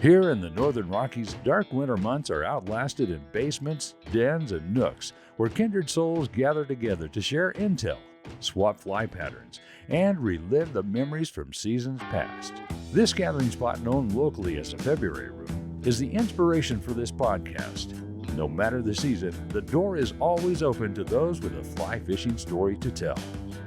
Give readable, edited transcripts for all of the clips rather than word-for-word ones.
Here in the Northern Rockies, dark winter months are outlasted in basements, dens, and nooks where kindred souls gather together to share intel, swap fly patterns, and relive the memories from seasons past. This gathering spot, known locally as the February Room, is the inspiration for this podcast. No matter the season, the door is always open to those with a fly fishing story to tell.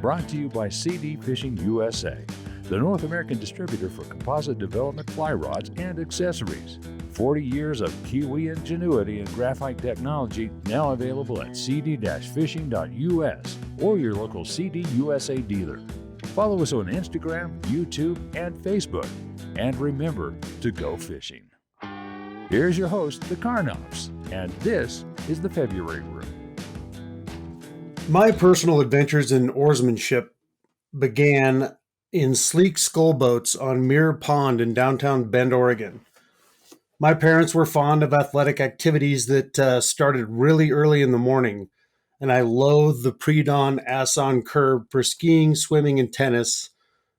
Brought to you by CD Fishing USA, the North American distributor for composite development fly rods and accessories. 40 years of Kiwi ingenuity and graphite technology, now available at cd-fishing.us or your local CD USA dealer. Follow us on Instagram, YouTube, and Facebook. And remember to go fishing. Here's your host, the Carnoffs, and this is the February Room. My personal adventures in oarsmanship began in sleek scull boats on Mirror Pond in downtown Bend, Oregon. My parents were fond of athletic activities that started really early in the morning, and I loathed the pre-dawn ass-on curb for skiing, swimming, and tennis,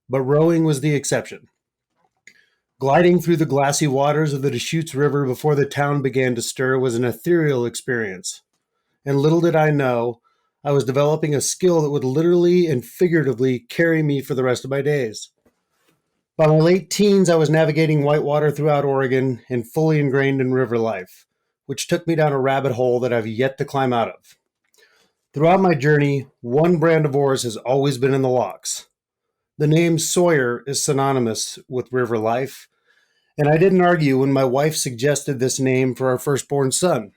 but rowing was the exception. Gliding through the glassy waters of the Deschutes River before the town began to stir was an ethereal experience, and little did I know, I was developing a skill that would literally and figuratively carry me for the rest of my days. By my late teens, I was navigating whitewater throughout Oregon and fully ingrained in river life, which took me down a rabbit hole that I've yet to climb out of. Throughout my journey, one brand of oars has always been in the locks. The name Sawyer is synonymous with river life, and I didn't argue when my wife suggested this name for our firstborn son.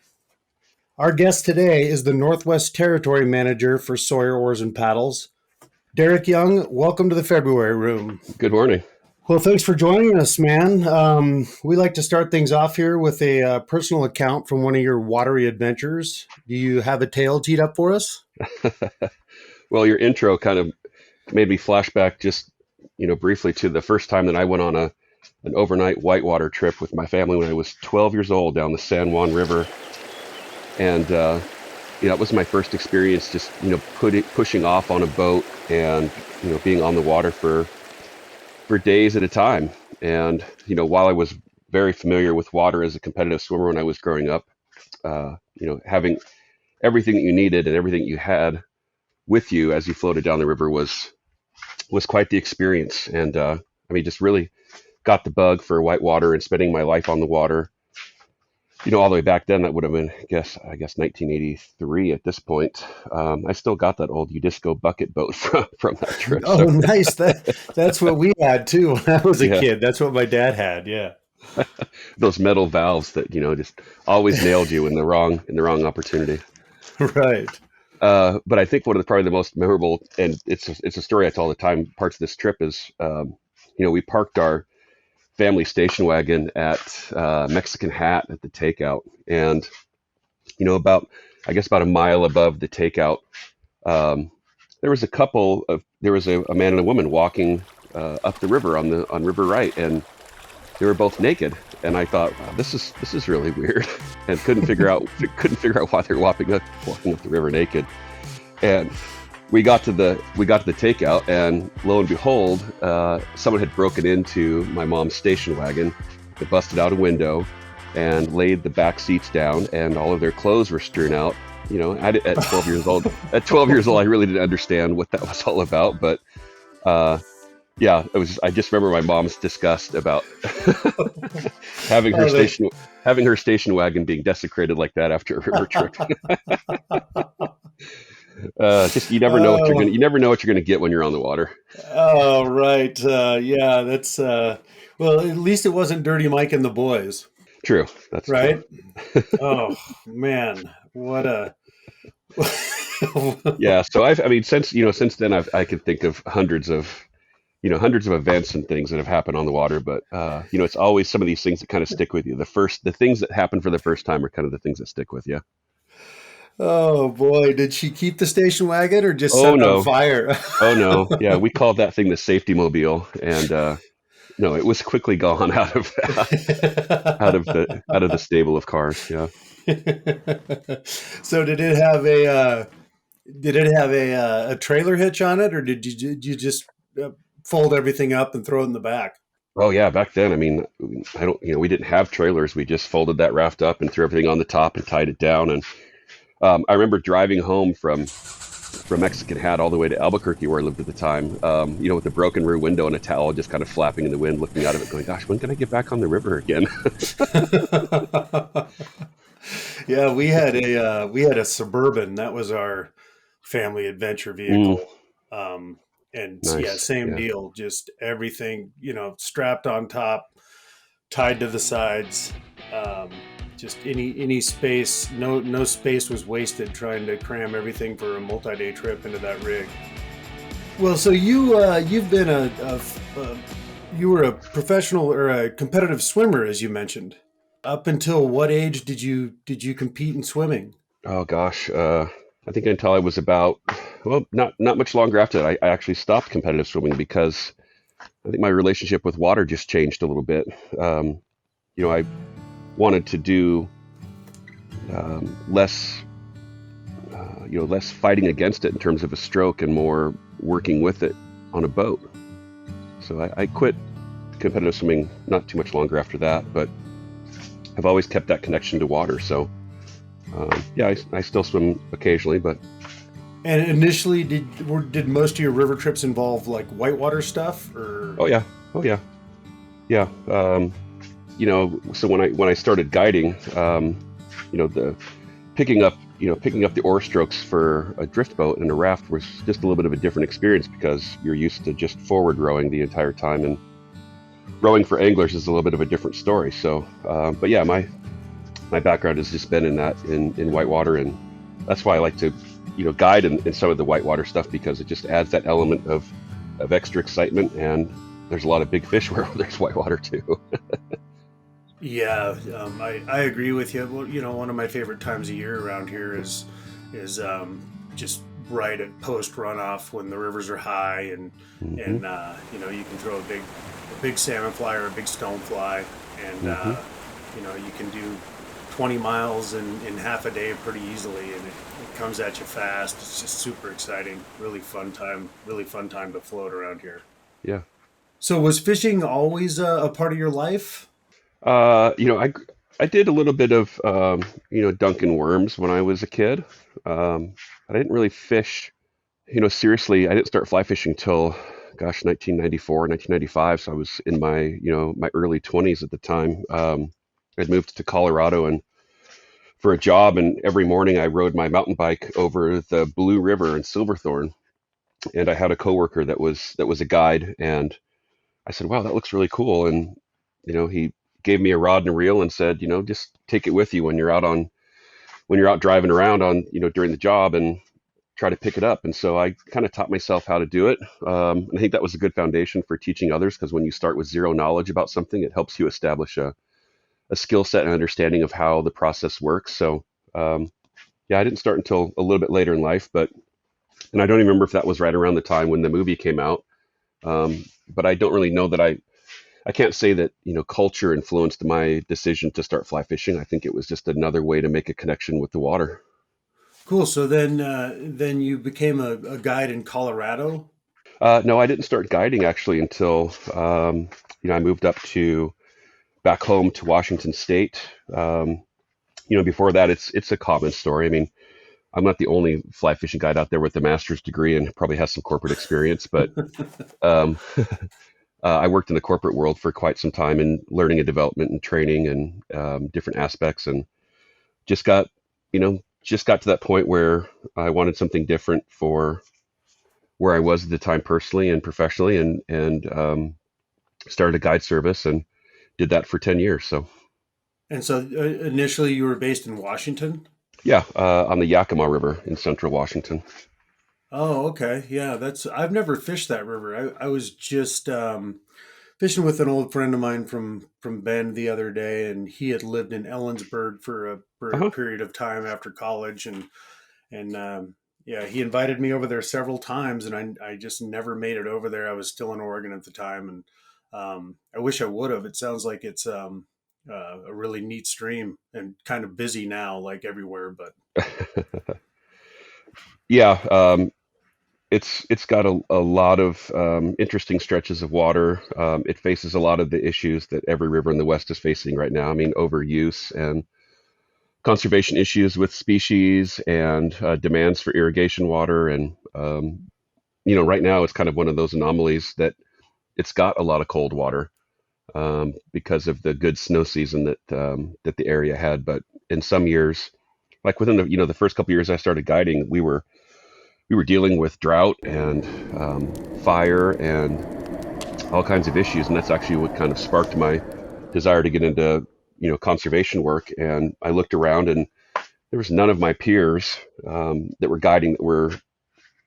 Our guest today is the Northwest Territory Manager for Sawyer Oars and Paddles. Derek Young, welcome to the February Room. Good morning. Well, thanks for joining us, man. We like to start things off here with a personal account from one of your watery adventures. Do you have a tale teed up for us? Well, your intro kind of made me flash back just, briefly to the first time that I went on an overnight whitewater trip with my family when I was 12 years old down the San Juan River. And, it was my first experience just, pushing off on a boat and, being on the water for days at a time. And, while I was very familiar with water as a competitive swimmer when I was growing up, having everything that you needed and everything you had with you as you floated down the river was quite the experience. And, just really got the bug for whitewater and spending my life on the water. All the way back then, that would have been, I guess 1983 at this point. I still got that old Udisco bucket boat from that trip. Oh, so. Nice. That's what we had too when I was a kid. That's what my dad had. Yeah. Those metal valves that, just always nailed you in the wrong opportunity. Right. But I think one of probably the most memorable, and it's a story I tell all the time, parts of this trip is, we parked our family station wagon at Mexican Hat at the takeout, and about a mile above the takeout, there was a man and a woman walking up the river on River Right, and they were both naked, and I thought, wow, this is really weird, and couldn't figure out why they're walking up the river naked. And we got to the takeout, and lo and behold, someone had broken into my mom's station wagon. They busted out a window and laid the back seats down, and all of their clothes were strewn out. At 12 years old, I really didn't understand what that was all about. But it was. I just remember my mom's disgust about having her station wagon being desecrated like that after a river trip. You never know what you're gonna get when you're on the water. Oh, right. Yeah, that's well, at least it wasn't Dirty Mike and the boys. True. That's right. True. Oh man, what a yeah. So since then I can think of hundreds of events and things that have happened on the water, but it's always some of these things that kind of stick with you. The things that happen for the first time are kind of the things that stick with you. Oh boy, did she keep the station wagon or just set it on fire? Oh no, yeah, we called that thing the safety mobile, and no, it was quickly gone out of the stable of cars. Yeah. So did it have a trailer hitch on it, or did you just fold everything up and throw it in the back? Oh yeah, back then, I mean, I don't, we didn't have trailers. We just folded that raft up and threw everything on the top and tied it down. And I remember driving home from Mexican Hat all the way to Albuquerque, where I lived at the time. With a broken rear window and a towel just kind of flapping in the wind, looking out of it, going, "Gosh, when can I get back on the river again?" Yeah, we had a Suburban. That was our family adventure Mm, vehicle. And yeah, nice. same Yeah. deal. Just everything, strapped on top, tied to the sides. Just any space, no space was wasted trying to cram everything for a multi-day trip into that rig. Well, so you've been you were a professional or a competitive swimmer, as you mentioned. Up until what age did you compete in swimming? Oh gosh, I think until I was about, well, not much longer after that, I actually stopped competitive swimming because I think my relationship with water just changed a little bit. Um, I wanted to do less, less fighting against it in terms of a stroke and more working with it on a boat. So I quit competitive swimming not too much longer after that, but I've always kept that connection to water. So yeah, I still swim occasionally, but And initially, did most of your river trips involve like whitewater stuff, or? oh yeah, oh yeah, yeah. So when I started guiding, the picking up the oar strokes for a drift boat and a raft was just a little bit of a different experience because you're used to just forward rowing the entire time, and rowing for anglers is a little bit of a different story. So, but yeah, my background has just been in whitewater, and that's why I like to guide in some of the whitewater stuff because it just adds that element of extra excitement, and there's a lot of big fish where there's whitewater too. Yeah, I agree with you. Well, one of my favorite times of year around here is just right at post runoff when the rivers are high, and Hmm. and you can throw a big salmon fly or a big stone fly, and Hmm. you can do 20 miles in half a day pretty easily, and it comes at you fast. It's just super exciting, really fun time to float around here. Yeah. So was fishing always a part of your life? Uh, you know, I I did a little bit of Dunkin' worms when I was a kid. But I didn't really fish. Seriously, I didn't start fly fishing till, gosh, 1994, 1995. So I was in my early 20s at the time. I'd moved to Colorado and for a job, and every morning I rode my mountain bike over the Blue River in Silverthorne. And I had a coworker that was a guide, and I said, "Wow, that looks really cool." And he gave me a rod and a reel and said, "Just take it with you when you're out driving around on during the job, and try to pick it up." And so I kind of taught myself how to do it. And I think that was a good foundation for teaching others because when you start with zero knowledge about something, it helps you establish a skill set and understanding of how the process works. So um, yeah, I didn't start until a little bit later in life, and I don't even remember if that was right around the time when the movie came out. But I don't really know that I can't say that culture influenced my decision to start fly fishing. I think it was just another way to make a connection with the water. Cool. So then you became a guide in Colorado. No, I didn't start guiding actually until I moved up to back home to Washington State. Before that, it's a common story. I mean, I'm not the only fly fishing guide out there with a master's degree and probably has some corporate experience, but um, I worked in the corporate world for quite some time in learning and development and training and different aspects, and just got just got to that point where I wanted something different for where I was at the time personally and professionally, and started a guide service and did that for 10 years. So And so initially you were based in Washington. yeah, on the Yakima River in central Washington. Oh, okay. Yeah, that's I've never fished that river. I was just fishing with an old friend of mine from Bend the other day, and he had lived in Ellensburg for a Uh-huh. period of time after college, and yeah, he invited me over there several times, and I just never made it over there. I was still in Oregon at the time, and I wish I would have. It sounds like it's a really neat stream and kind of busy now, like everywhere. But Yeah, It's got a lot of interesting stretches of water. It faces a lot of the issues that every river in the West is facing right now. I mean, overuse and conservation issues with species and demands for irrigation water. And, right now it's kind of one of those anomalies that it's got a lot of cold water because of the good snow season that the area had. But in some years, like within the first couple of years I started guiding, we were dealing with drought and fire and all kinds of issues, and that's actually what kind of sparked my desire to get into conservation work. And I looked around, and there was none of my peers that were guiding that were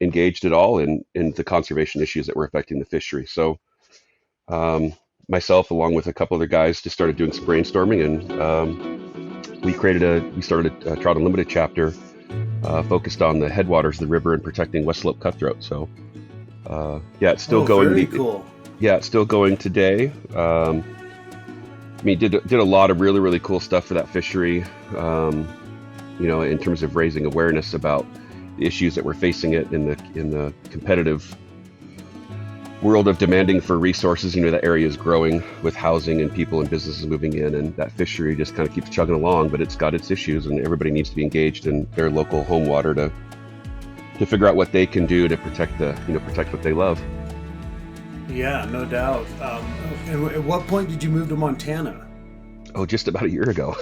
engaged at all in the conservation issues that were affecting the fishery. So myself, along with a couple other guys, just started doing some brainstorming, and we started a Trout Unlimited chapter focused on the headwaters of the river and protecting West Slope cutthroat. So it's still going. Very cool. Yeah, it's still going today. I mean, did a lot of really, really cool stuff for that fishery, in terms of raising awareness about the issues that we're facing it in the competitive world of demanding for resources. That area is growing with housing and people and businesses moving in, and that fishery just kind of keeps chugging along, but it's got its issues, and everybody needs to be engaged in their local home water to figure out what they can do to protect what they love. Yeah, no doubt. And at what point did you move to Montana? Oh, just about a year ago.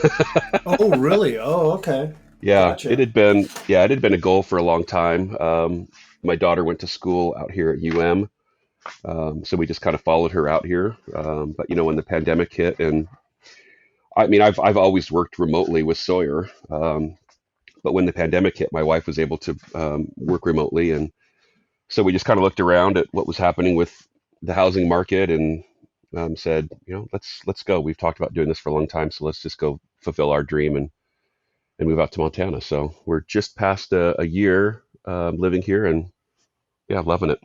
Oh, really? Oh, okay. Yeah, Gotcha. it had been a goal for a long time. My daughter went to school out here at UM. So we just kind of followed her out here. But when the pandemic hit, and I mean, I've always worked remotely with Sawyer. But when the pandemic hit, my wife was able to work remotely. And so we just kind of looked around at what was happening with the housing market and said, let's go. We've talked about doing this for a long time. So let's just go fulfill our dream and move out to Montana. So we're just past a year living here, and loving it.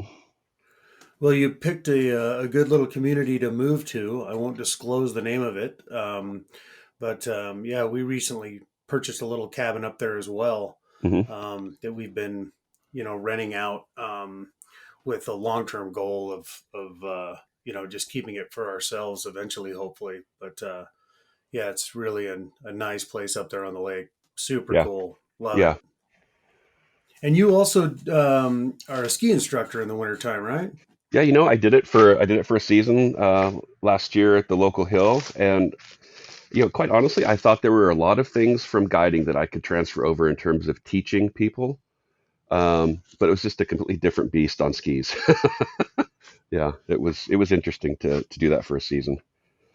Well, you picked a good little community to move to. I won't disclose the name of it. But we recently purchased a little cabin up there as well, Mm-hmm. that we've been, renting out with a long-term goal of just keeping it for ourselves eventually, hopefully. But it's really a nice place up there on the lake. Super Yeah. cool. Love Yeah. it. And you also are a ski instructor in the wintertime, right? Yeah. I did it for a season last year at the local hill. And, quite honestly, I thought there were a lot of things from guiding that I could transfer over in terms of teaching people. But it was just a completely different beast on skis. Yeah, it was interesting to do that for a season.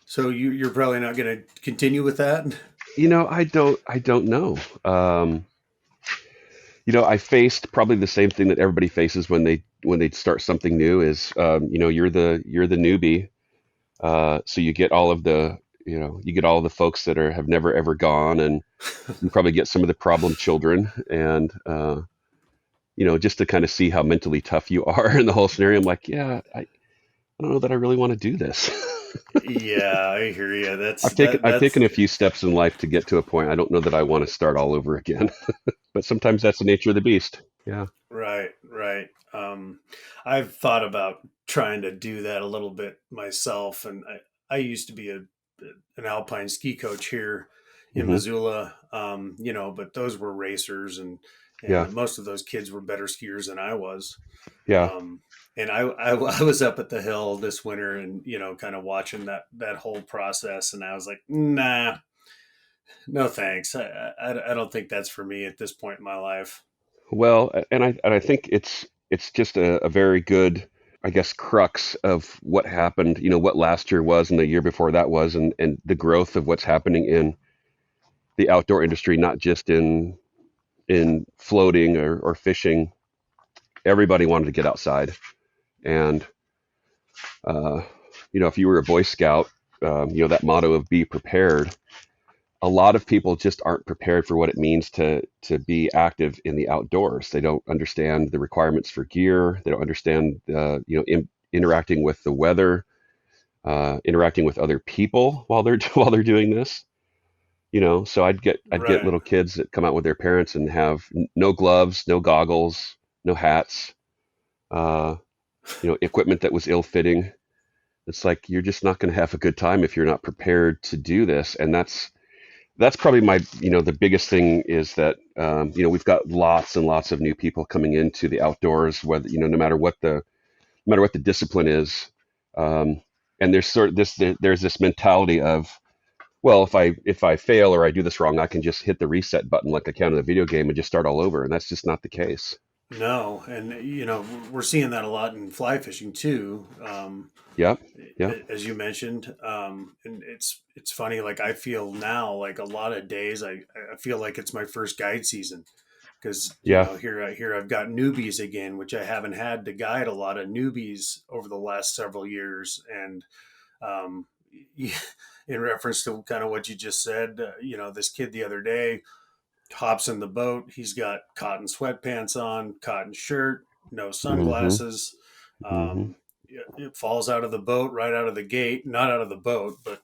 So you're probably not going to continue with that? I don't know. I faced probably the same thing that everybody faces when they start something new is, you're the newbie. So you get all of the folks that have never ever gone, and you probably get some of the problem children, and just to kind of see how mentally tough you are in the whole scenario. I'm like, I don't know that I really want to do this. Yeah, I hear you. I've taken a few steps in life to get to a point. I don't know that I want to start all over again, but sometimes that's the nature of the beast. Yeah. Right. I've thought about trying to do that a little bit myself, and I used to be an alpine ski coach here in Hmm. Missoula, but those were racers, and Yeah. most of those kids were better skiers than I was. Yeah. And I was up at the hill this winter, and kind of watching that whole process, and I was like, nah, no thanks. I don't think that's for me at this point in my life. Well, and I think it's just a very good, I guess, crux of what happened, what last year was and the year before that was, and the growth of what's happening in the outdoor industry, not just in floating or fishing. Everybody wanted to get outside. And, if you were a Boy Scout, that motto of be prepared, a lot of people just aren't prepared for what it means to be active in the outdoors. They don't understand the requirements for gear. They don't understand, interacting with the weather, interacting with other people while they're doing this. So I'd get Right. little kids that come out with their parents and have no gloves, no goggles, no hats, equipment that was ill-fitting. It's like you're just not going to have a good time if you're not prepared to do this. And that's probably my, the biggest thing is that, we've got lots and lots of new people coming into the outdoors, whether, no matter what the discipline is. And there's there's this mentality of, well, if I fail or I do this wrong, I can just hit the reset button like I can in a video game and just start all over. And that's just not the case. No, and we're seeing that a lot in fly fishing too. Yep. As you mentioned, and it's funny. Like I feel now, like a lot of days, I feel like it's my first guide season because here I've got newbies again, which I haven't had to guide a lot of newbies over the last several years, and in reference to kind of what you just said, this kid the other day hops in the boat. He's got cotton sweatpants on, cotton shirt, no sunglasses. Mm-hmm. It falls out of the boat right out of the gate, not out of the boat, but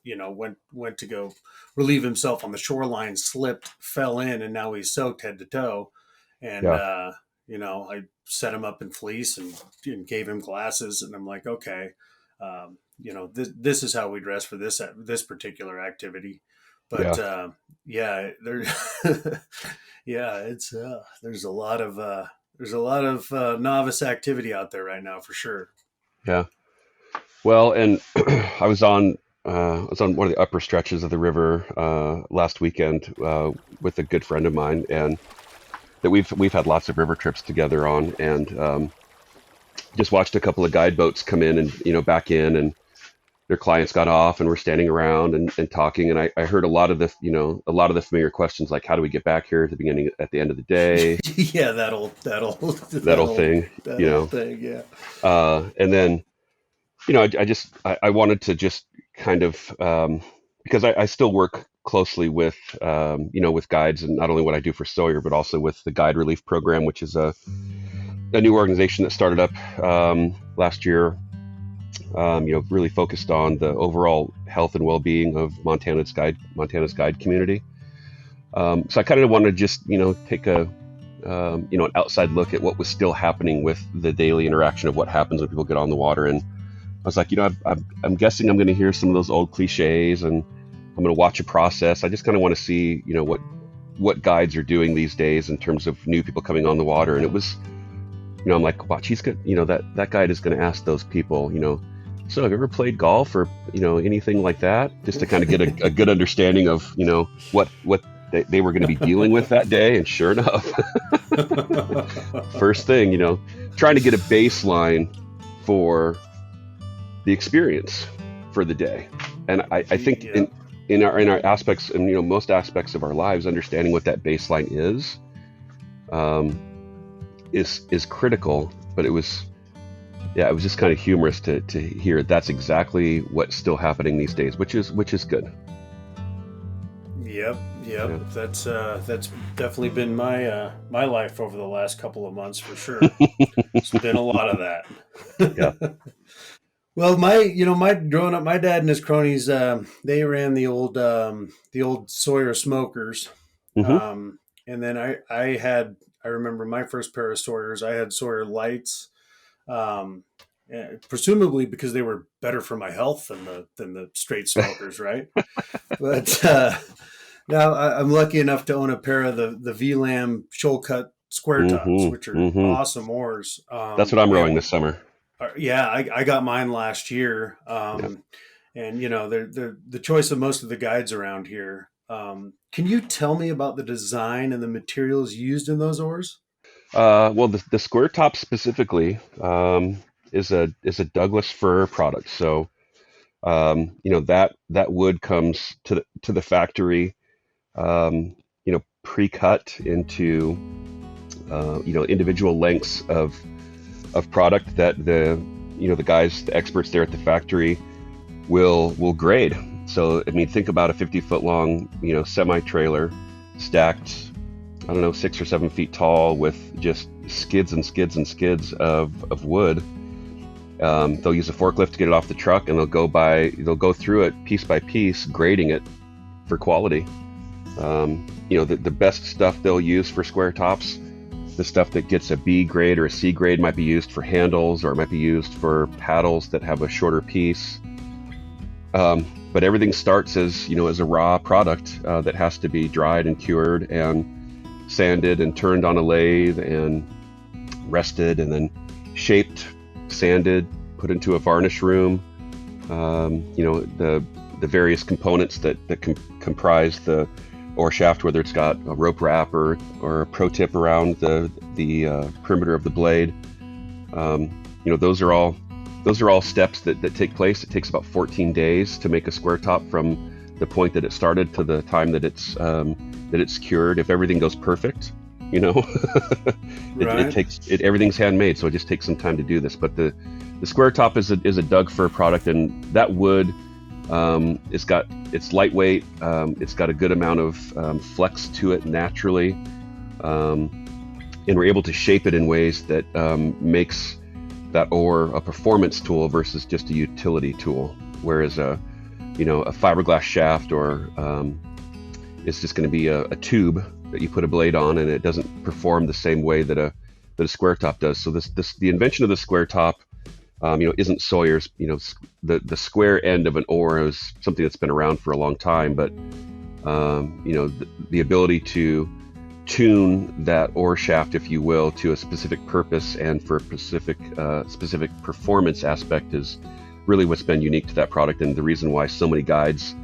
went to go relieve himself on the shoreline, slipped, fell in, and now he's soaked head to toe. And I set him up in fleece and gave him glasses, and I'm like, okay, this is how we dress for this particular activity. But there, it's there's a lot of novice activity out there right now for sure. Yeah. Well, and I was on one of the upper stretches of the river last weekend with a good friend of mine, and that we've had lots of river trips together on, and just watched a couple of guide boats come in and back in, and their clients got off and we're standing around and talking, and I heard a lot of the familiar questions like, how do we get back here at the end of the day? Yeah, that old thing, thing, yeah. And then I wanted to just kind of because I still work closely with with guides, and not only what I do for Sawyer but also with the Guide Relief Program, which is a new organization that started up last year. Really focused on the overall health and well-being of Montana's guide community. So I kind of wanted to just, take an outside look at what was still happening with the daily interaction of what happens when people get on the water. And I was like, I'm guessing I'm going to hear some of those old cliches, and I'm going to watch a process. I just kind of want to see, what guides are doing these days in terms of new people coming on the water. And it was, I'm like, watch, he's good. That guide is going to ask those people, so have you ever played golf or, anything like that? Just to kind of get a good understanding of, what they were going to be dealing with that day. And sure enough, first thing, trying to get a baseline for the experience for the day. And I think in our aspects and, most aspects of our lives, understanding what that baseline is critical. But it was just kind of humorous to hear that's exactly what's still happening these days, which is good. Yep. Yeah. That's definitely been my life over the last couple of months for sure. It's been a lot of that. Yeah. Well, my growing up, my dad and his cronies, they ran the old Sawyer smokers. Mm-hmm. And then I remember my first pair of Sawyers. I had Sawyer lights. Presumably because they were better for my health than the straight smokers, right? But now I'm lucky enough to own a pair of the V Lam Shoal Cut square tops, which are awesome oars. That's what I'm rowing this summer. Yeah, I got mine last year, and they're the choice of most of the guides around here. Can you tell me about the design and the materials used in those oars? Well, the square top specifically is a Douglas fir product. So, that wood comes to the factory, pre-cut into individual lengths of product that the guys, the experts there at the factory will grade. So, I mean, think about a 50-foot long, semi-trailer stacked, 6 or 7 feet tall with just skids and skids and skids of wood. They'll use a forklift to get it off the truck, and they'll go through it piece by piece, grading it for quality. The best stuff they'll use for square tops The stuff that gets a B grade or a C grade might be used for handles, or it might be used for paddles that have a shorter piece. But everything starts as a raw product that has to be dried and cured and sanded and turned on a lathe and rested and then shaped, sanded, put into a varnish room. The various components that comprise the oar shaft, whether it's got a rope wrap or a pro tip around the perimeter of the blade. Those are all steps that take place. It takes about 14 days to make a square top from the point that it started to the time that it's cured. If everything goes perfect, right. Everything's handmade, so it just takes some time to do this. But the square top is a Doug fir product, and that wood, it's lightweight. It's got a good amount of flex to it naturally, and we're able to shape it in ways that makes that oar a performance tool versus just a utility tool. Whereas a fiberglass shaft or it's just going to be a tube that you put a blade on, and it doesn't perform the same way that a square top does. So the invention of the square top, isn't Sawyer's. The square end of an oar is something that's been around for a long time, but the ability to tune that oar shaft, if you will, to a specific purpose and for a specific performance aspect is really what's been unique to that product, and the reason why so many guides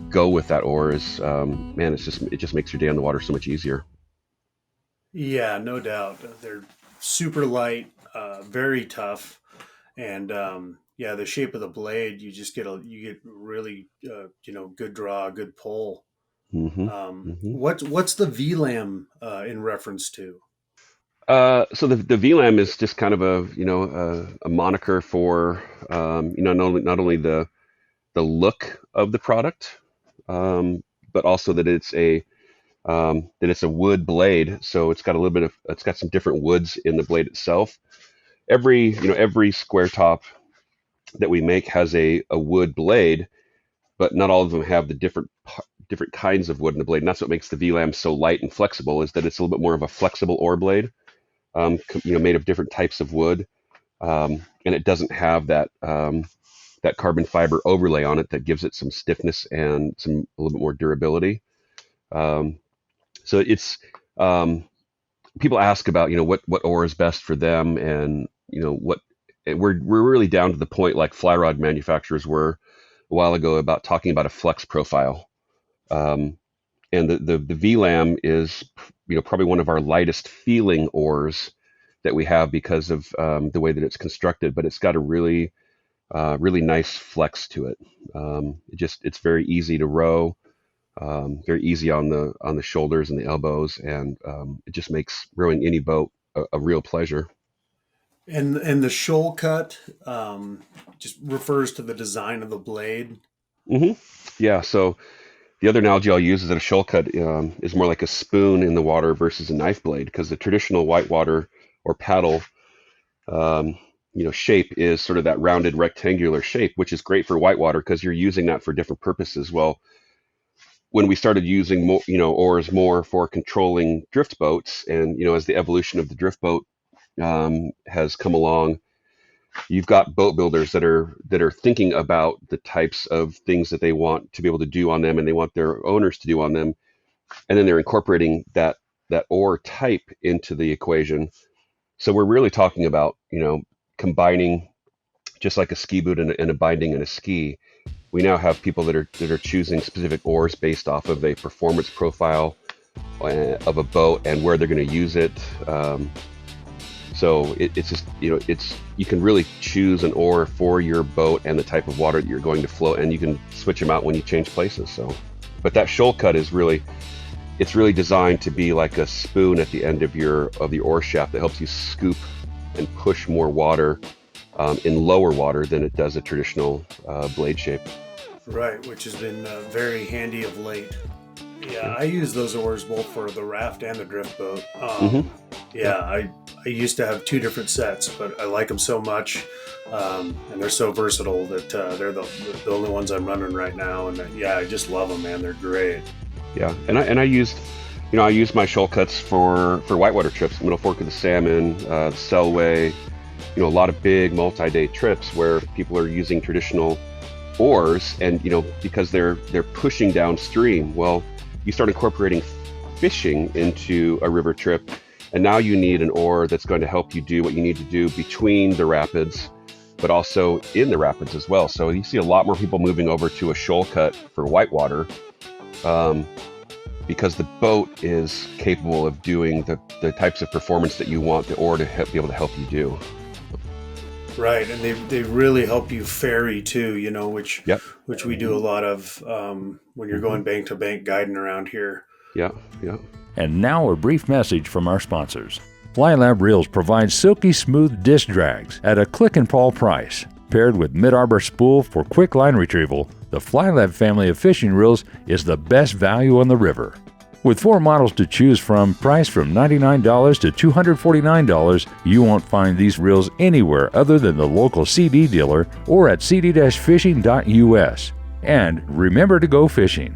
go with that oar is, it just makes your day on the water so much easier. Yeah, no doubt. They're super light, very tough, and the shape of the blade, you get really good draw, good pull. What's the V Lam in reference to? So the V Lam is just kind of a moniker for not only the look of the product, but also that it's a wood blade. So it's got some different woods in the blade itself. Every square top that we make has a wood blade, but not all of them have the different kinds of wood in the blade. And that's what makes the V Lam so light and flexible, is that it's a little bit more of a flexible oar blade, made of different types of wood, and it doesn't have that carbon fiber overlay on it that gives it some stiffness and a little bit more durability. So it's people ask about what oar is best for them, and we're really down to the point, like fly rod manufacturers were a while ago, about talking about a flex profile. And the V Lam is probably one of our lightest feeling oars that we have because of the way that it's constructed, but it's got a really nice flex to it. It's very easy to row, very easy on the shoulders and the elbows, and it just makes rowing any boat a real pleasure. And the Shoal Cut just refers to the design of the blade. Mm-hmm. Yeah. So the other analogy I'll use is that a Shoal Cut is more like a spoon in the water versus a knife blade, because the traditional whitewater or paddle shape is sort of that rounded rectangular shape, which is great for whitewater because you're using that for different purposes. Well, when we started using more, oars more for controlling drift boats, and as the evolution of the drift boat has come along, you've got boat builders that are thinking about the types of things that they want to be able to do on them, and they want their owners to do on them, and then they're incorporating that oar type into the equation. So we're really talking about combining, just like a ski boot and a binding and a ski. We now have people that are choosing specific oars based off of a performance profile of a boat and where they're going to use it. So it's just, you can really choose an oar for your boat and the type of water that you're going to float, and you can switch them out when you change places. So, but that Shoal Cut is really designed to be like a spoon at the end of the oar shaft that helps you scoop and push more water in lower water than it does a traditional blade shape. Right, which has been very handy of late. Yeah, I use those oars both for the raft and the drift boat. I used to have two different sets, but I like them so much, and they're so versatile that they're the only ones I'm running right now. And I just love them, man. They're great. Yeah, and I used I use my shoal cuts for whitewater trips, Middle Fork of the Salmon, the Selway, a lot of big multi-day trips where people are using traditional oars, and because they're pushing downstream. Well, you start incorporating fishing into a river trip, and now you need an oar that's going to help you do what you need to do between the rapids, but also in the rapids as well. So you see a lot more people moving over to a shoal cut for whitewater, because the boat is capable of doing the types of performance that you want the oar to be able to help you do. Right, and they really help you ferry too, which Yep. which we do a lot of when you're going bank to bank guiding around here. Yeah. And now a brief message from our sponsors. Flylab reels provide silky smooth disc drags at a click and pull price. Paired with mid-arbor spool for quick line retrieval, the Flylab family of fishing reels is the best value on the river. With 4 models to choose from, priced from $99 to $249, you won't find these reels anywhere other than the local CD dealer or at cd-fishing.us. And remember to go fishing.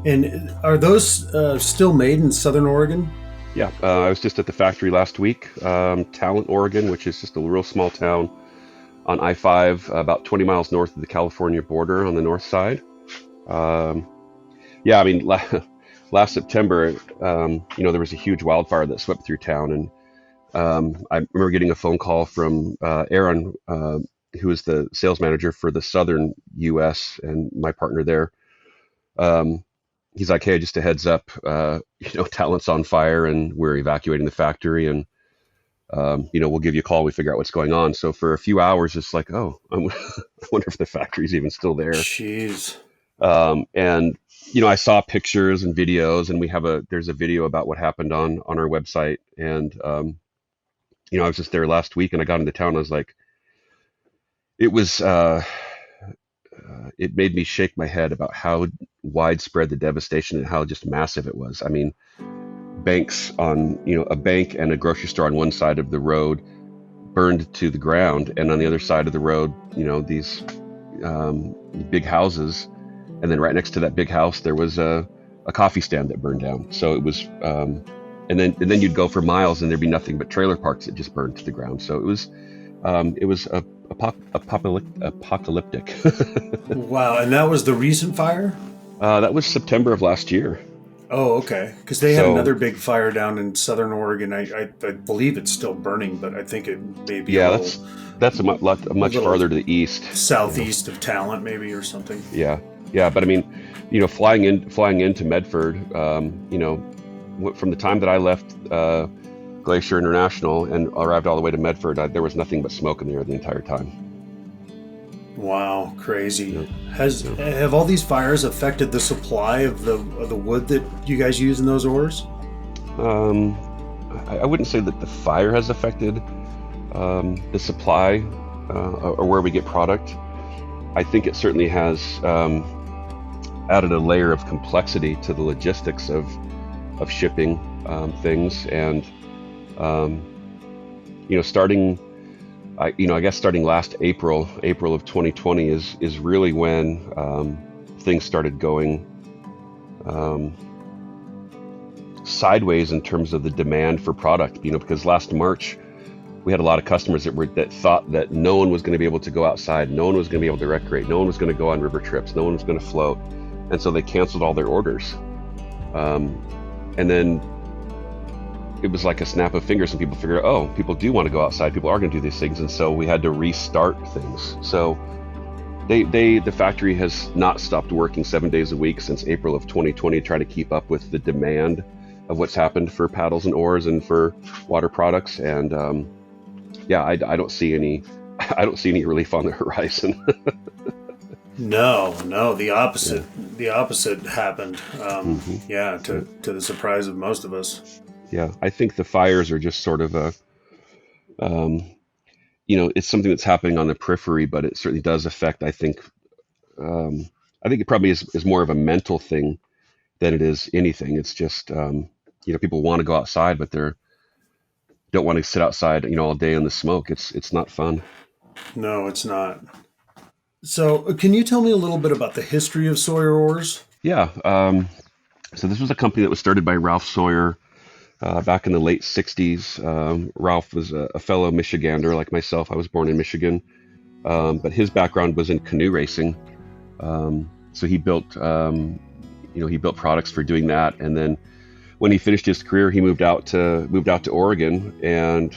And are those still made in Southern Oregon? Yeah, I was just at the factory last week, Talent, Oregon, which is just a real small town on I-5, about 20 miles north of the California border on the north side. Last September, there was a huge wildfire that swept through town, and I remember getting a phone call from Aaron, who is the sales manager for the Southern U.S. and my partner there. He's like, "Hey, just a heads up, Talent's on fire, and we're evacuating the factory, and we'll give you a call when we figure out what's going on." So for a few hours, it's like, oh, I wonder if the factory's even still there. Jeez. And I saw pictures and videos, and there's a video about what happened on our website. And I was just there last week, and I got into town. And I was like, it made me shake my head about how widespread the devastation and how just massive it was. I mean, banks on, a bank and a grocery store on one side of the road burned to the ground, and on the other side of the road, these big houses. And then right next to that big house, there was a coffee stand that burned down. So it was, and then you'd go for miles, and there'd be nothing but trailer parks that just burned to the ground. So it was apocalyptic. Wow, and that was the recent fire? That was September of last year. Oh, okay. Because they had another big fire down in Southern Oregon. I believe it's still burning, but I think it may be that's much farther to the east, southeast of Talent, maybe, or something. Yeah. But I mean, flying into Medford, from the time that I left Glacier International and arrived all the way to Medford, there was nothing but smoke in the air the entire time. Wow, crazy. Have all these fires affected the supply of the wood that you guys use in those oars? I wouldn't say that the fire has affected the supply or where we get product. I think it certainly has added a layer of complexity to the logistics of shipping things, and starting last April of 2020 is really when things started going sideways in terms of the demand for product. Because last March we had a lot of customers that thought that no one was going to be able to go outside, no one was going to be able to recreate, no one was going to go on river trips, no one was going to float, and so they canceled all their orders. And then it was like a snap of fingers, and people figured, oh, people do want to go outside, people are going to do these things, and so we had to restart things. So the factory has not stopped working 7 days a week since April of 2020 to try to keep up with the demand of what's happened for paddles and oars and for water products. And I don't see any relief on the horizon. No, the opposite. Yeah. The opposite happened. To the surprise of most of us. Yeah, I think the fires are just sort of it's something that's happening on the periphery, but it certainly does affect. I think it probably is more of a mental thing than it is anything. It's just people want to go outside, but they don't want to sit outside all day in the smoke. It's not fun. No, it's not. So can you tell me a little bit about the history of Sawyer Oars? Yeah. So this was a company that was started by Ralph Sawyer back in the late 60s. Ralph was a fellow Michigander like myself. I was born in Michigan, but his background was in canoe racing. So he built, he built products for doing that. And then when he finished his career, he moved out to Oregon and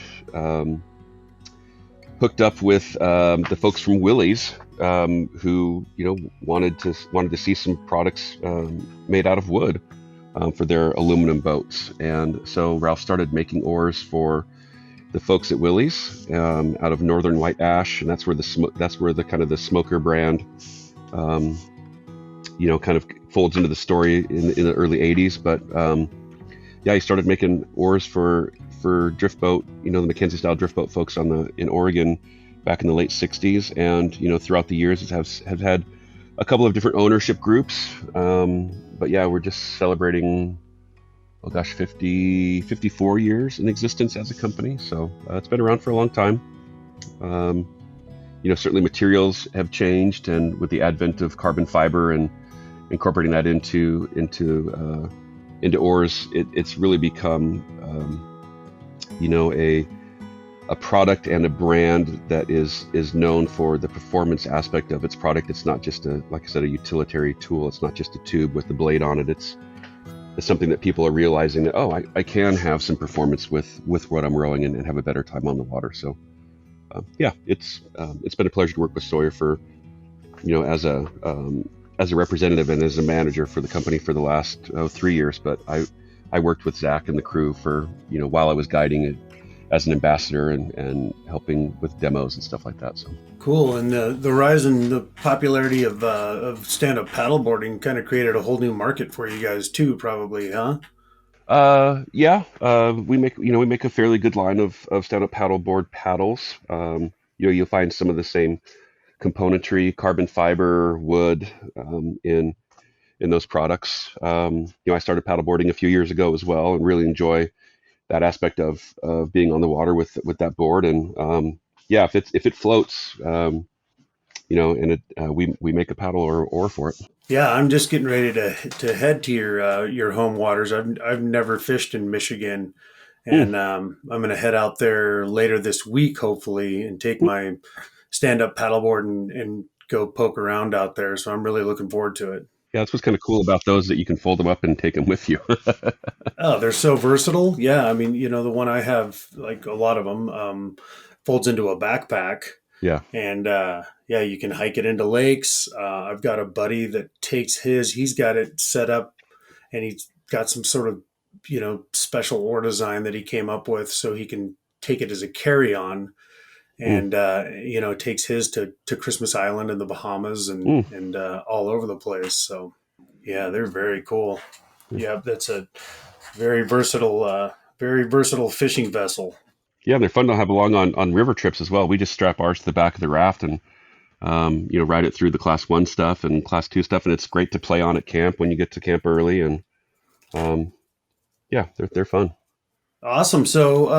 hooked up with the folks from Willys, who wanted to see some products made out of wood for their aluminum boats. And so Ralph started making oars for the folks at Willys out of northern white ash, and that's where the kind of the smoker brand kind of folds into the story in the early 80s. But he started making oars for drift boat, the Mackenzie style drift boat folks in Oregon back in the late 60s. And throughout the years have had a couple of different ownership groups. But we're just celebrating 54 years in existence as a company. So it's been around for a long time. Certainly materials have changed, and with the advent of carbon fiber and incorporating that into oars, it's really become a product and a brand that is known for the performance aspect of its product. It's not just a utilitarian tool. It's not just a tube with the blade on it. It's something that people are realizing that, I can have some performance with what I'm rowing and have a better time on the water. So it's been a pleasure to work with Sawyer for, as a representative and as a manager for the company for the last 3 years. But I worked with Zach and the crew for, while I was guiding it as an ambassador and helping with demos and stuff like that. So cool. And the rise in the popularity of stand-up paddleboarding kind of created a whole new market for you guys too, probably, huh? We make a fairly good line of stand-up paddleboard paddles. You'll find some of the same componentry, carbon fiber, wood, in those products. I started paddleboarding a few years ago as well, and really enjoy that aspect of being on the water with that board. And if it floats, we make a paddle or oar for it. Yeah, I'm just getting ready to head to your home waters. I've never fished in Michigan, and I'm going to head out there later this week, hopefully, and take my stand-up paddleboard and go poke around out there. So I'm really looking forward to it. Yeah, that's what's kind of cool about those, that you can fold them up and take them with you. Oh, they're so versatile. Yeah, I mean, the one I have, like a lot of them, folds into a backpack. Yeah. And you can hike it into lakes. I've got a buddy that takes he's got it set up, and he's got some sort of, special oar design that he came up with so he can take it as a carry-on. And, takes his to Christmas Island in the Bahamas and all over the place. So, yeah, they're very cool. Yeah, that's a very versatile fishing vessel. Yeah, they're fun to have along on river trips as well. We just strap ours to the back of the raft and, ride it through the class 1 stuff and class 2 stuff. And it's great to play on at camp when you get to camp early. And, they're fun. Awesome. So,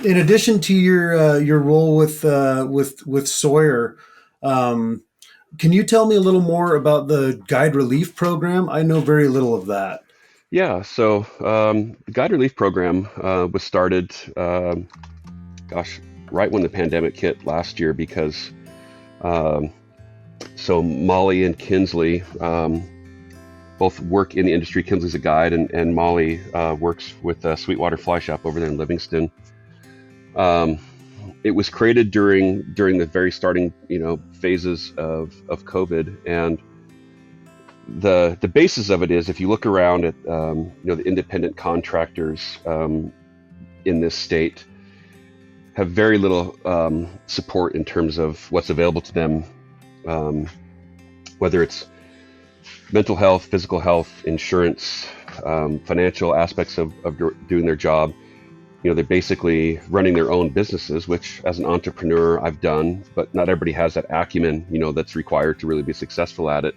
in addition to your role with Sawyer, can you tell me a little more about the Guide Relief Program? I know very little of that. Yeah. So the Guide Relief Program was started, right when the pandemic hit last year, because so Molly and Kinsley both work in the industry. Kinsley's a guide, and Molly works with Sweetwater Fly Shop over there in Livingston. It was created during the very starting, phases of COVID, and the basis of it is, if you look around at the independent contractors in this state have very little support in terms of what's available to them, whether it's mental health, physical health, insurance, financial aspects of doing their job. They're basically running their own businesses, which as an entrepreneur I've done, but not everybody has that acumen, that's required to really be successful at it.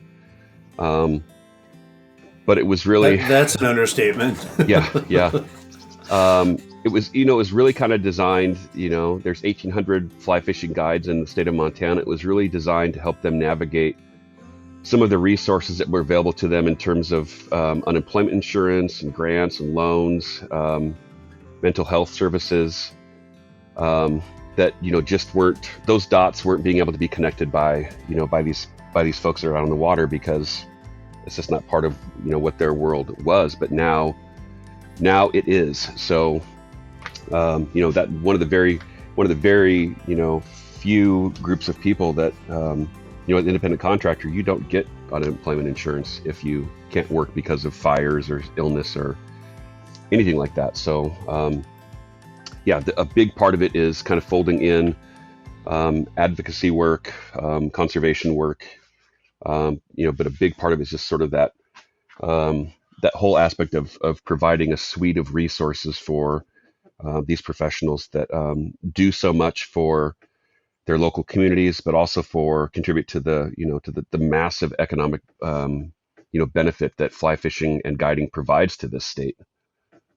But it was really... That's an understatement. Yeah. It was really kind of designed, there's 1,800 fly fishing guides in the state of Montana. It was really designed to help them navigate some of the resources that were available to them in terms of unemployment insurance and grants and loans, mental health services, that just weren't, those dots weren't being able to be connected by these folks that are out on the water, because it's just not part of what their world was. But now it is. So that one of the very few groups of people that an independent contractor, you don't get unemployment insurance if you can't work because of fires or illness or anything like that. So a big part of it is kind of folding in advocacy work, conservation work, but a big part of it is just sort of that whole aspect of providing a suite of resources for these professionals that do so much for their local communities, but also contribute to the massive economic benefit that fly fishing and guiding provides to this state.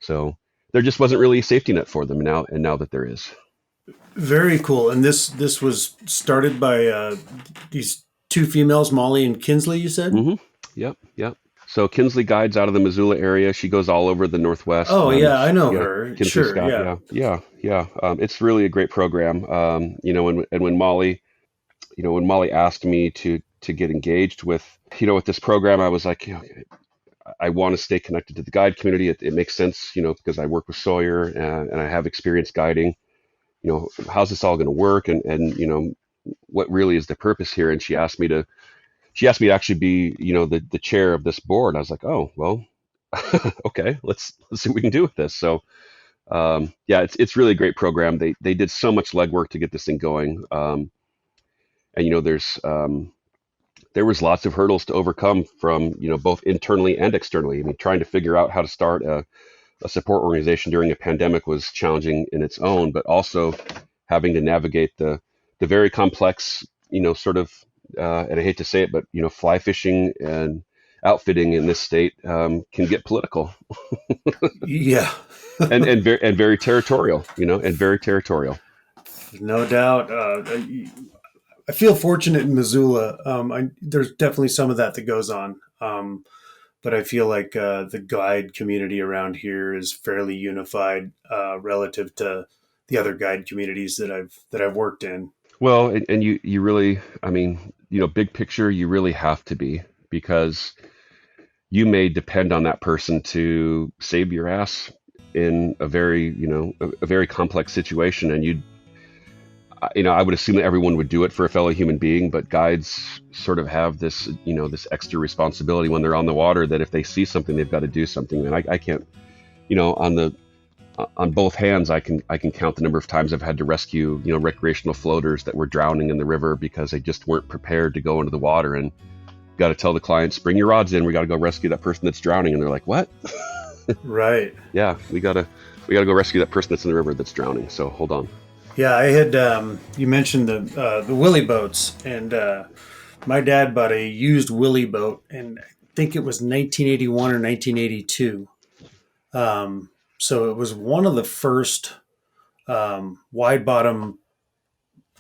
So there just wasn't really a safety net for them, now that there is. Very cool. And this was started by these two females, Molly and Kinsley, you said? Mm-hmm. Yep. So Kinsley Guides out of the Missoula area. She goes all over the Northwest. Oh, yeah, I know her. Kinsley Sure, Scott, yeah. It's really a great program. When Molly asked me to get engaged with this program, I was like, I want to stay connected to the guide community. It makes sense, because I work with Sawyer and I have experience guiding. How's this all going to work? And what really is the purpose here? And she asked me to actually be, the chair of this board. I was like, oh, well, okay, let's see what we can do with this. So, it's really a great program. They did so much legwork to get this thing going. There was lots of hurdles to overcome from, both internally and externally. I mean, trying to figure out how to start a support organization during a pandemic was challenging in its own, but also having to navigate the very complex, and I hate to say it, but fly fishing and outfitting in this state can get political. Yeah. and very territorial, and very territorial. No doubt. I feel fortunate in Missoula. There's definitely some of that goes on. But I feel like the guide community around here is fairly unified relative to the other guide communities that I've worked in. Well, and you really, big picture, you really have to be, because you may depend on that person to save your ass in a very complex situation. And I would assume that everyone would do it for a fellow human being, but guides sort of have this, this extra responsibility when they're on the water, that if they see something, they've got to do something. And I can't, on both hands, I can count the number of times I've had to rescue, recreational floaters that were drowning in the river because they just weren't prepared to go into the water, and got to tell the clients, bring your rods in. We got to go rescue that person that's drowning. And they're like, what? Right. Yeah. We gotta go rescue that person that's in the river that's drowning. So hold on. Yeah. I had, you mentioned the Willie boats, and my dad bought a used Willie boat, and I think it was 1981 or 1982. So it was one of the first wide bottom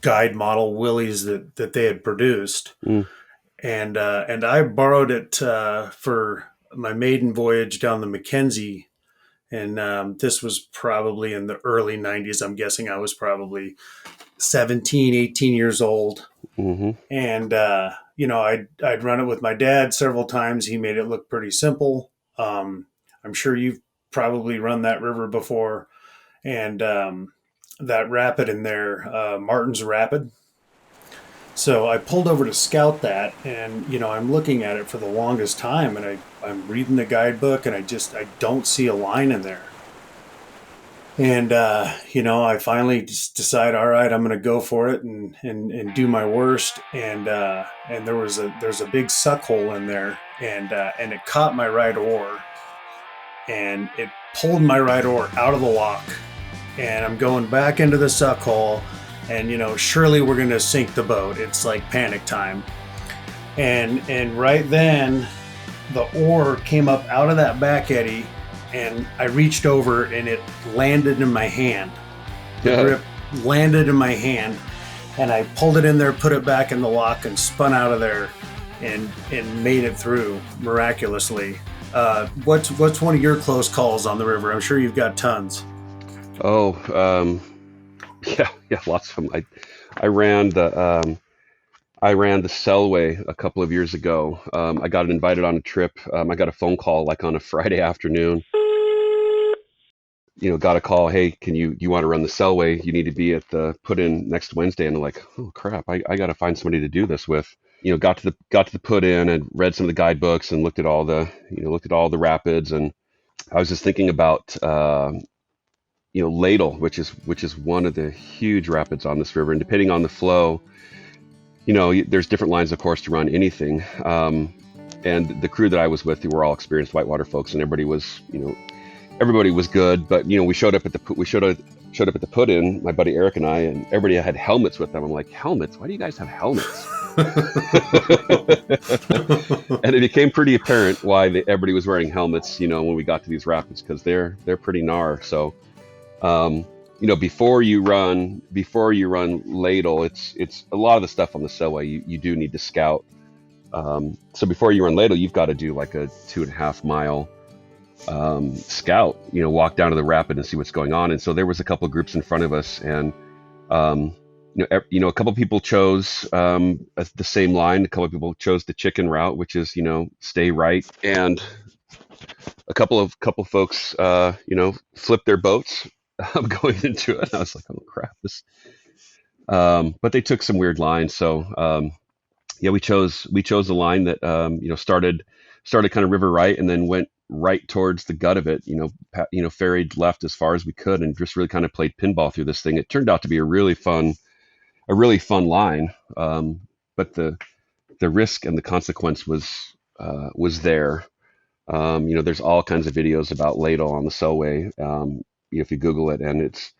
guide model Willies that they had produced. Mm. And I borrowed it for my maiden voyage down the Mackenzie. And this was probably in the early 90s. I'm guessing I was probably 17, 18 years old. Mm-hmm. And, I'd run it with my dad several times. He made it look pretty simple. I'm sure you've probably run that river before. And that rapid in there, Martin's Rapid. So I pulled over to scout that, and, I'm looking at it for the longest time, and I'm reading the guidebook, and I don't see a line in there. And, I finally just decide, all right, I'm going to go for it and do my worst. And there's a big suck hole in there, and it caught my right oar, and it pulled my right oar out of the lock, and I'm going back into the suck hole. And, surely we're going to sink the boat. It's like panic time. And right then, the oar came up out of that back eddy, and I reached over, and it landed in my hand. The grip landed in my hand, and I pulled it in there, put it back in the lock, and spun out of there. and made it through miraculously. What's one of your close calls on the river? I'm sure you've got tons. Oh, yeah, lots of them. I ran the Selway a couple of years ago. I got invited on a trip. I got a phone call like on a Friday afternoon. Got a call. Hey, you want to run the Selway? You need to be at the put in next Wednesday. And I'm like, oh crap, I got to find somebody to do this with. Got to the put in and read some of the guidebooks and looked at all the rapids. And I was just thinking about Ladle, which is one of the huge rapids on this river. And depending on the flow, there's different lines of course to run anything. And the crew that I was with, they were all experienced whitewater folks, and everybody was good. But we showed up at the put in, my buddy Eric and I, and everybody had helmets with them. I'm like, helmets? Why do you guys have helmets? And it became pretty apparent why everybody was wearing helmets, when we got to these rapids, because they're pretty gnar. So, before you run Ladle, it's a lot of the stuff on the Selway you do need to scout. So before you run Ladle, you've got to do like a 2.5 mile scout, walk down to the rapid and see what's going on. And so there was a couple of groups in front of us, and a couple of people chose the same line. A couple of people chose the chicken route, which is stay right, and a couple of folks flipped their boats going into it. I was like, oh crap, this. But they took some weird lines, so we chose a line that started kind of river right and then went right towards the gut of it, ferried left as far as we could, and just really kind of played pinball through this thing. It turned out to be a really fun line, but the risk and the consequence was there. There's all kinds of videos about Ladle on the Selway, if you Google it, and it's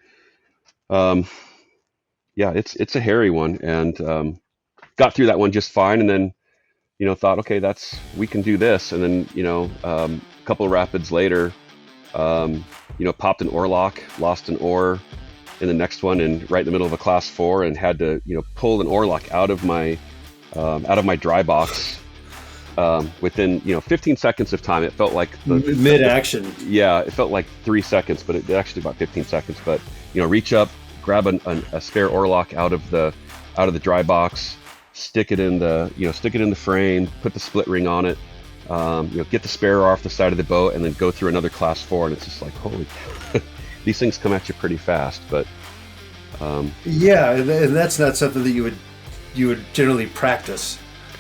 a hairy one, and got through that one just fine, and then thought, okay, we can do this. And then, a couple of rapids later, popped an oar lock, lost an oar in the next one, and right in the middle of a class 4, and had to, pull an oar lock out of my dry box, within, 15 seconds of time. It felt like mid action. Yeah. It felt like 3 seconds, but it actually about 15 seconds, but, reach up, grab a spare oar lock out of the dry box, stick it in the frame, put the split ring on it, get the spare off the side of the boat, and then go through another class 4. And it's just like, holy cow. These things come at you pretty fast. But yeah, and that's not something that you would generally practice.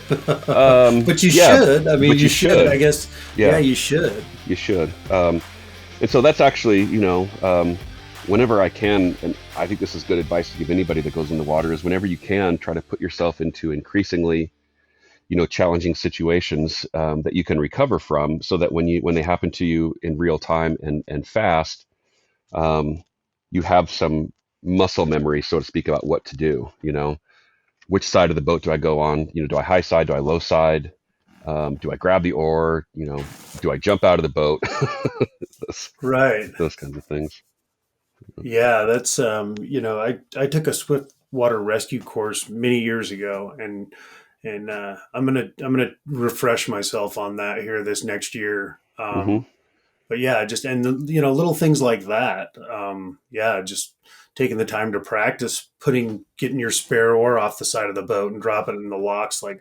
But you should. I mean, you should. I guess. Yeah, you should. You should. And so that's actually, whenever I can, and I think this is good advice to give anybody that goes in the water, is whenever you can, try to put yourself into increasingly, challenging situations that you can recover from, so that when they happen to you in real time and fast, you have some muscle memory, so to speak, about what to do. Which side of the boat do I go on? Do I high side? Do I low side? Do I grab the oar? Do I jump out of the boat? Those kinds of things. Yeah, that's I took a swift water rescue course many years ago, and I'm gonna refresh myself on that here this next year. But yeah, little things like that. Just taking the time to practice getting your spare oar off the side of the boat and drop it in the locks, that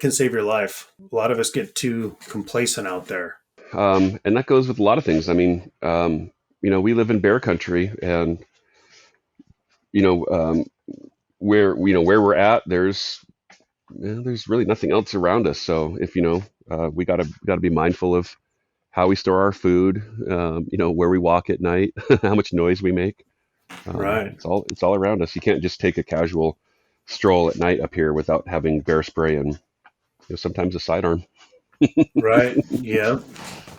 can save your life. A lot of us get too complacent out there. And that goes with a lot of things. I mean, we live in bear country, and where we're at, there's really nothing else around us. So if we gotta be mindful of how we store our food, where we walk at night, how much noise we make. Right. It's all around us. You can't just take a casual stroll at night up here without having bear spray and sometimes a sidearm. Right. Yeah.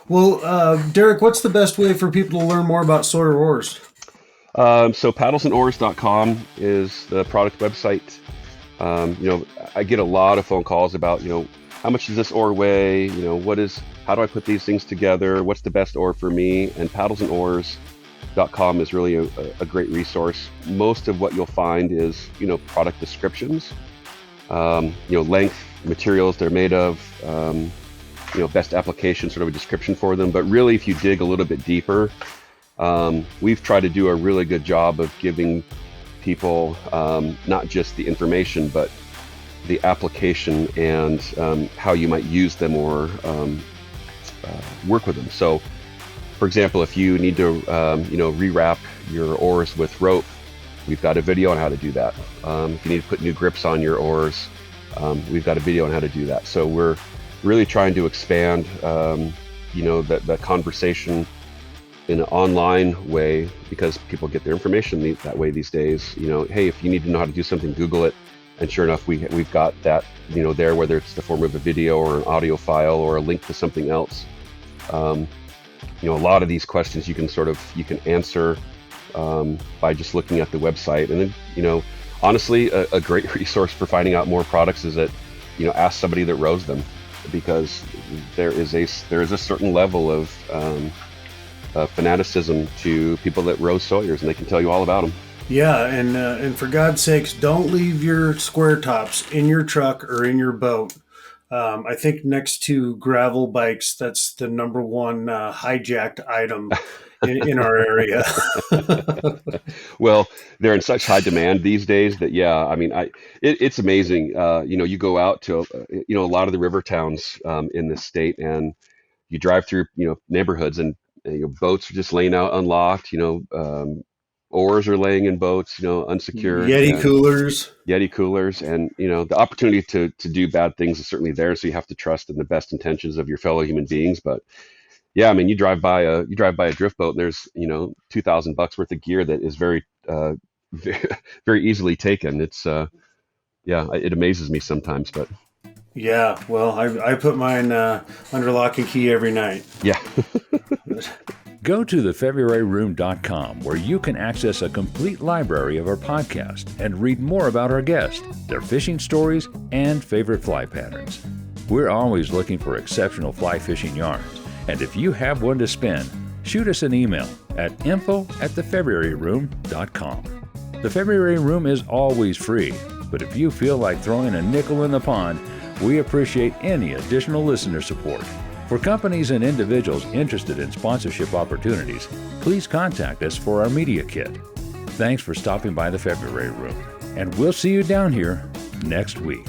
Well, Derek, what's the best way for people to learn more about Sawyer Oars? So paddlesandoars.com is the product website. I get a lot of phone calls about, how much does this oar weigh? How do I put these things together? What's the best oar for me? And paddlesandoars.com is really a great resource. Most of what you'll find is, product descriptions. length, materials they're made of, best application, sort of a description for them. But really, if you dig a little bit deeper, we've tried to do a really good job of giving people not just the information, but the application and how you might use them or work with them. So, for example, if you need to, rewrap your oars with rope, we've got a video on how to do that. If you need to put new grips on your oars, we've got a video on how to do that. So we're really trying to expand, that conversation in an online way, because people get their information that way these days. Hey, if you need to know how to do something, Google it. And sure enough, we've got that, there, whether it's the form of a video or an audio file or a link to something else. A lot of these questions you can answer by just looking at the website. And then, honestly, a great resource for finding out more products is that, ask somebody that rows them, because there is a certain level of fanaticism to people that row Sawyers, and they can tell you all about them. Yeah, and for God's sakes, don't leave your square tops in your truck or in your boat. I think next to gravel bikes, that's the number one hijacked item in our area. Well, they're in such high demand these days that, it's amazing. You go out to, a lot of the river towns in this state, and you drive through, neighborhoods, and boats are just laying out unlocked, oars are laying in boats, unsecured. Yeti coolers. And, the opportunity to do bad things is certainly there. So you have to trust in the best intentions of your fellow human beings. But yeah, you drive by a drift boat, and there's, $2,000 worth of gear that is very, very easily taken. It's, it amazes me sometimes, but. Yeah, well, I put mine under lock and key every night. Yeah. Go to thefebruaryroom.com, where you can access a complete library of our podcast and read more about our guests, their fishing stories, and favorite fly patterns. We're always looking for exceptional fly fishing yarns, and if you have one to spin, shoot us an email at info@thefebruaryroom.com. The February Room is always free, but if you feel like throwing a nickel in the pond, we appreciate any additional listener support. For companies and individuals interested in sponsorship opportunities, please contact us for our media kit. Thanks for stopping by the February Room, and we'll see you down here next week.